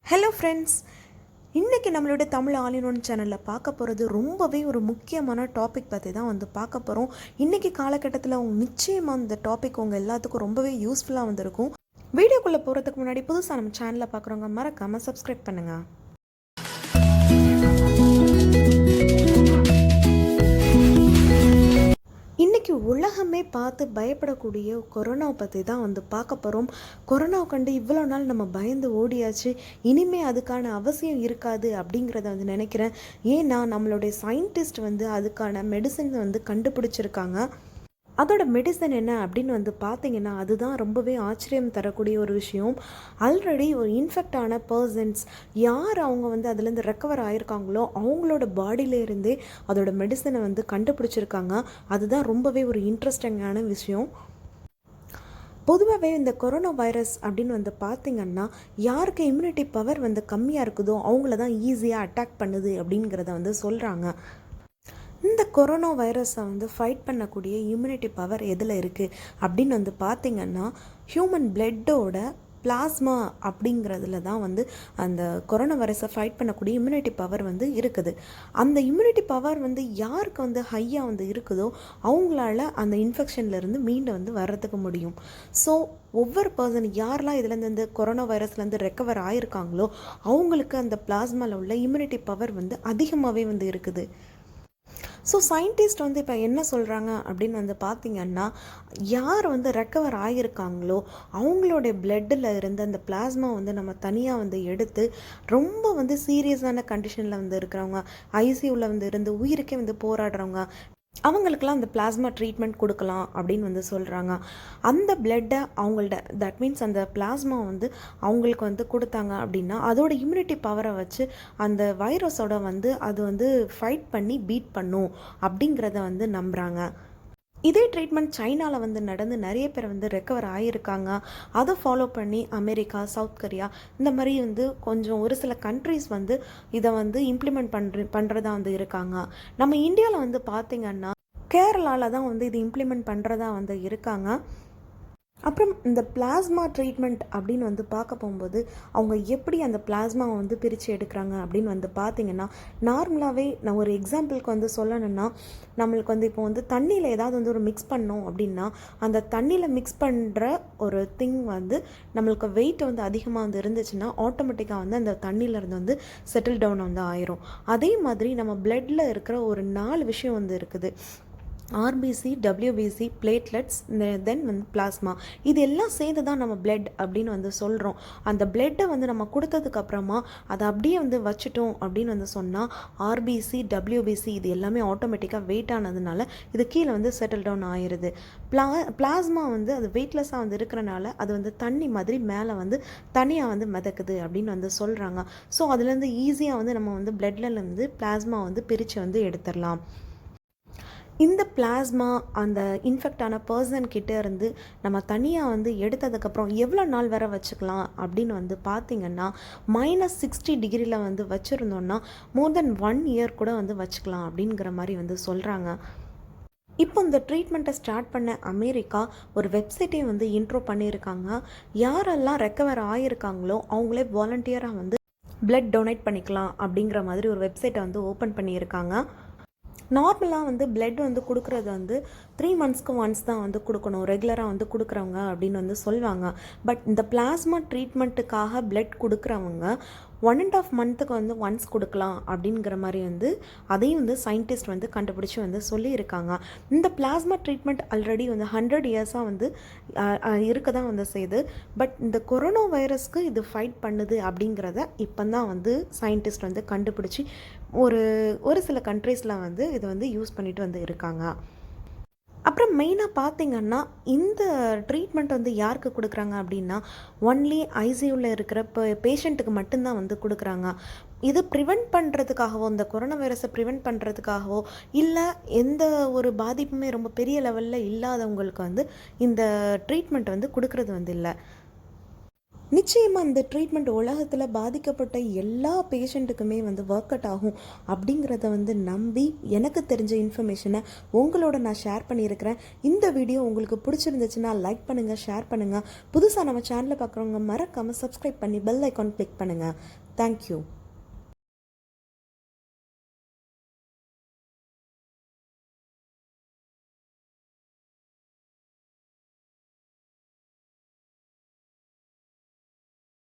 Hello friends, இன்றைக்கி நம்மளோட Tamil all in one சேனலில் பார்க்க போகிறது ரொம்பவே ஒரு முக்கியமான டாபிக் பற்றி தான் பார்க்க போகிறோம். இன்றைக்கி காலகட்டத்தில் நிச்சயமாக இந்த டாபிக் உங்கள் எல்லாத்துக்கும் ரொம்பவே யூஸ்ஃபுல்லாக வந்திருக்கும். வீடியோக்குள்ளே போகிறதுக்கு முன்னாடி புதுசாக நம்ம சேனலில் பார்க்குறவங்க மறக்காமல் சப்ஸ்கிரைப் பண்ணுங்கள். இன்றைக்கி உலகமே பார்த்து பயப்படக்கூடிய கொரோனாவை பற்றி தான் பார்க்க போகிறோம். கொரோனாவை கண்டு இவ்வளோ நாள் நம்ம பயந்து ஓடியாச்சு, இனிமேல் அதுக்கான அவசியம் இருக்காது அப்படிங்கிறத நினைக்கிறேன். ஏன்னா நம்மளுடைய சயின்டிஸ்ட் அதுக்கான மெடிசன் கண்டுபிடிச்சிருக்காங்க. அதோட மெடிசன் என்ன அப்படின்னு பார்த்தீங்கன்னா அதுதான் ரொம்பவே ஆச்சரியம் தரக்கூடிய ஒரு விஷயம். ஆல்ரெடி ஒரு இன்ஃபெக்ட் ஆன பர்சன்ஸ் யார் அவங்க அதுலேருந்து ரெக்கவர் ஆகிருக்காங்களோ அவங்களோட பாடியிலேருந்தே அதோட மெடிசனை கண்டுபிடிச்சிருக்காங்க. அதுதான் ரொம்பவே ஒரு இன்ட்ரெஸ்டிங்கான விஷயம். பொதுவாகவே இந்த கொரோனா வைரஸ் அப்படின்னு பார்த்திங்கன்னா யாருக்கு இம்யூனிட்டி பவர் கம்மியாக இருக்குதோ அவங்கள தான் ஈஸியாக அட்டாக் பண்ணுது அப்படிங்கிறத சொல்கிறாங்க. இந்த கொரோனா வைரஸை ஃபைட் பண்ணக்கூடிய இம்யூனிட்டி பவர் எதில் இருக்குது அப்படின்னு பார்த்திங்கன்னா ஹியூமன் பிளட்டோட பிளாஸ்மா அப்படிங்கிறதுல தான் அந்த கொரோனா வைரஸை ஃபைட் பண்ணக்கூடிய இம்யூனிட்டி பவர் இருக்குது. அந்த இம்யூனிட்டி பவர் யாருக்கு ஹையாக இருக்குதோ அவங்களால அந்த இன்ஃபெக்ஷன்லேருந்து மீண்டு வர்றதுக்கு முடியும். ஸோ ஒவ்வொரு பர்சன் யாரெல்லாம் இதுலேருந்து இந்த கொரோனா வைரஸ்லேருந்து ரெக்கவர் ஆகிருக்காங்களோ அவங்களுக்கு அந்த பிளாஸ்மாவில் உள்ள இம்யூனிட்டி பவர் அதிகமாகவே இருக்குது. ஸோ சயின்டிஸ்ட் இப்போ என்ன சொல்கிறாங்க அப்படின்னு பார்த்திங்கன்னா யார் ரெக்கவர் ஆகியிருக்காங்களோ அவங்களுடைய பிளட்டில் இருந்து அந்த பிளாஸ்மா நம்ம தனியாக எடுத்து ரொம்ப சீரியஸான கண்டிஷனில் இருக்கிறவங்க, ஐசியூவில் இருந்து உயிருக்கே போராடுறவங்க, அவங்களுக்கெல்லாம் அந்த பிளாஸ்மா ட்ரீட்மெண்ட் கொடுக்கலாம் அப்படின்னு சொல்கிறாங்க. அந்த பிளட்டை அவங்கள்ட்ட தட் மீன்ஸ் அந்த பிளாஸ்மா அவங்களுக்கு கொடுத்தாங்க அப்படின்னா அதோட இம்யூனிட்டி பவரை வச்சு அந்த வைரஸோட அது ஃபைட் பண்ணி பீட் பண்ணும் அப்படிங்கிறத நம்புகிறாங்க. இதே ட்ரீட்மெண்ட் சைனாவில் நடந்து நிறைய பேர் ரெக்கவர் ஆகியிருக்காங்க. அதை ஃபாலோ பண்ணி அமெரிக்கா, சவுத் கொரியா இந்த மாதிரி கொஞ்சம் ஒரு சில கண்ட்ரிஸ் இதை இம்ப்ளிமெண்ட் பண்ணுறதா இருக்காங்க. நம்ம இந்தியாவில் பார்த்திங்கன்னா கேரளாவில் தான் இது இம்ப்ளிமெண்ட் பண்ணுறதா இருக்காங்க. அப்புறம் இந்த பிளாஸ்மா ட்ரீட்மெண்ட் அப்படின்னு பார்க்க போகும்போது அவங்க எப்படி அந்த பிளாஸ்மாவை பிரித்து எடுக்கிறாங்க அப்படின்னு பார்த்திங்கன்னா நார்மலாகவே நான் ஒரு எக்ஸாம்பிளுக்கு சொல்லணும்னா நம்மளுக்கு இப்போ தண்ணியில் ஏதாவது ஒரு மிக்ஸ் பண்ணோம் அப்படின்னா அந்த தண்ணியில் மிக்ஸ் பண்ணுற ஒரு திங் நம்மளுக்கு வெயிட் அதிகமாக இருந்துச்சுன்னா ஆட்டோமேட்டிக்காக அந்த தண்ணியிலேருந்து செட்டில் டவுன் ஆயிரும். அதே மாதிரி நம்ம பிளட்டில் இருக்கிற ஒரு 4 விஷயம் இருக்குது. ஆர்பிசி, டபிள்யூபிசி, பிளேட்லெட்ஸ், தென் பிளாஸ்மா. இது எல்லாம் சேர்ந்து தான் நம்ம பிளட் அப்படின்னு சொல்கிறோம். அந்த பிளட்டை நம்ம கொடுத்ததுக்கப்புறமா அதை அப்படியே வச்சுட்டோம் அப்படின்னு சொன்னால் ஆர்பிசி, டபிள்யூபிசி இது எல்லாமே ஆட்டோமேட்டிக்காக வெயிட் ஆனதுனால இது கீழே செட்டில் டவுன் ஆயிடுது. பிளாஸ்மா அது வெயிட்லெஸ்ஸாக இருக்கிறனால அது தண்ணி மாதிரி மேலே தனியாக மிதக்குது அப்படின்னு சொல்கிறாங்க. ஸோ அதுலேருந்து ஈஸியாக நம்ம பிளட்லேருந்து பிளாஸ்மா பிரித்து எடுத்துடலாம். இந்த பிளாஸ்மா அந்த இன்ஃபெக்ட் ஆன பர்சன் கிட்டே இருந்து நம்ம தனியாக எடுத்ததுக்கப்புறம் எவ்வளோ நாள் வரை வச்சுக்கலாம் அப்படின்னு பார்த்திங்கன்னா -60 டிகிரியில் வச்சுருந்தோன்னா மோர் தென் 1 இயர் கூட வச்சுக்கலாம் அப்படிங்கிற மாதிரி சொல்கிறாங்க. இப்போ இந்த ட்ரீட்மெண்ட்டை ஸ்டார்ட் பண்ண அமெரிக்கா ஒரு வெப்சைட்டே இன்ட்ரோ பண்ணியிருக்காங்க. யாரெல்லாம் ரெக்கவர் ஆகியிருக்காங்களோ அவங்களே வாலண்டியராக பிளட் டொனேட் பண்ணிக்கலாம் அப்படிங்கிற மாதிரி ஒரு வெப்சைட்டை ஓப்பன் பண்ணியிருக்காங்க. நார்மலாக பிளட் கொடுக்குறது 3 மந்த்ஸ்க்கு ஒன்ஸ் தான் கொடுக்கணும், ரெகுலராக கொடுக்குறவங்க அப்படின்னு சொல்லுவாங்க. பட் இந்த பிளாஸ்மா ட்ரீட்மெண்ட்டுக்காக பிளட் கொடுக்குறவங்க 1.5 மந்த்துக்கு ஒன்ஸ் கொடுக்கலாம் அப்படிங்கிற மாதிரி அதையும் சயின்டிஸ்ட் கண்டுபிடிச்சி சொல்லியிருக்காங்க. இந்த பிளாஸ்மா ட்ரீட்மெண்ட் ஆல்ரெடி 100 இயர்ஸாக இருக்க தான் செய்யுது. பட் இந்த கொரோனா வைரஸ்க்கு இது ஃபைட் பண்ணுது அப்படிங்கிறத இப்போ தான் சயின்டிஸ்ட் கண்டுபிடிச்சி ஒரு சில கண்ட்ரீஸில் இது யூஸ் பண்ணிட்டு இருக்காங்க. அப்புறம் மெயினாக பார்த்திங்கன்னா இந்த ட்ரீட்மெண்ட் யாருக்கு கொடுக்குறாங்க அப்படின்னா ஒன்லி ஐசியூவில் இருக்கிற பேஷண்ட்டுக்கு மட்டும்தான் கொடுக்குறாங்க. இது ப்ரிவெண்ட் பண்ணுறதுக்காகவோ இந்த கொரோனா வைரஸை ப்ரிவெண்ட் பண்ணுறதுக்காகவோ இல்லை எந்த ஒரு பாதிப்புமே ரொம்ப பெரிய லெவலில் இல்லாதவங்களுக்கு இந்த ட்ரீட்மெண்ட் கொடுக்கறது இல்லை. நிச்சயமாக இந்த ட்ரீட்மெண்ட் உலகத்தில் பாதிக்கப்பட்ட எல்லா பேஷண்ட்டுக்குமே வந்து ஒர்க் அவுட் ஆகும் அப்படிங்கிறத வந்து நம்பி எனக்கு தெரிஞ்ச இன்ஃபர்மேஷனை உங்களோட நான் ஷேர் பண்ணியிருக்கிறேன். இந்த வீடியோ உங்களுக்கு பிடிச்சிருந்துச்சுன்னா லைக் பண்ணுங்கள், ஷேர் பண்ணுங்கள். புதுசாக நம்ம சேனலை பார்க்குறவங்க மறக்காமல் சப்ஸ்கிரைப் பண்ணி பெல் ஐக்கான் கிளிக் பண்ணுங்கள். தேங்க்யூ.